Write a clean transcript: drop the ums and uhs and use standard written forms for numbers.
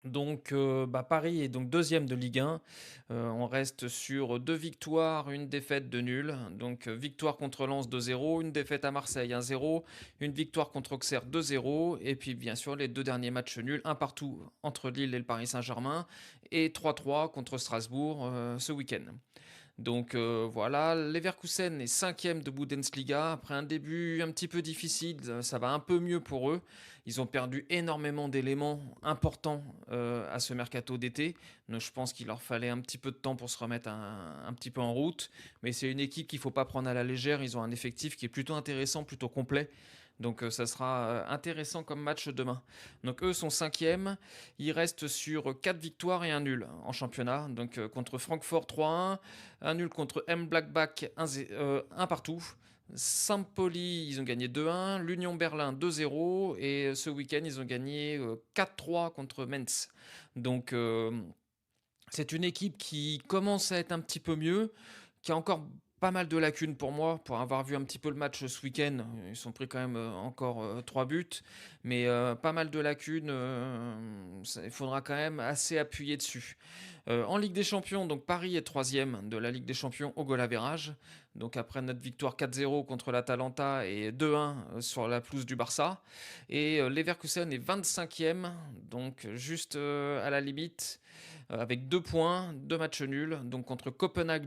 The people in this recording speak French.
Donc, Paris est donc deuxième de Ligue 1. On reste sur 2 victoires, une défaite, 2 nuls. Donc, victoire contre Lens 2-0, une défaite à Marseille 1-0, une victoire contre Auxerre 2-0 et puis bien sûr les 2 derniers matchs nuls, un partout entre Lille et le Paris Saint-Germain et 3-3 contre Strasbourg, ce week-end. Donc voilà, Leverkusen est cinquième de Bundesliga. Après un début un petit peu difficile, ça va un peu mieux pour eux. Ils ont perdu énormément d'éléments importants à ce mercato d'été. Donc je pense qu'il leur fallait un petit peu de temps pour se remettre un petit peu en route. Mais c'est une équipe qu'il ne faut pas prendre à la légère. Ils ont un effectif qui est plutôt intéressant, plutôt complet. Donc ça sera intéressant comme match demain. Donc eux sont cinquième. Ils restent sur 4 victoires et un nul en championnat. Donc contre Francfort 3-1, un nul contre M Blackback, un partout. Saint-Pauli, ils ont gagné 2-1. L'Union Berlin 2-0. Et ce week-end, ils ont gagné 4-3 contre Mainz. Donc, c'est une équipe qui commence à être un petit peu mieux, qui a encore pas mal de lacunes pour moi, pour avoir vu un petit peu le match ce week-end. Ils sont pris quand même encore 3 buts, mais pas mal de lacunes. Il faudra quand même assez appuyer dessus. En Ligue des Champions, donc Paris est troisième de la Ligue des Champions au goal average. Donc après notre victoire 4-0 contre l'Atalanta et 2-1 sur la pelouse du Barça. Et Leverkusen est 25e, donc juste à la limite, avec 2 points, 2 matchs nuls, donc contre Copenhague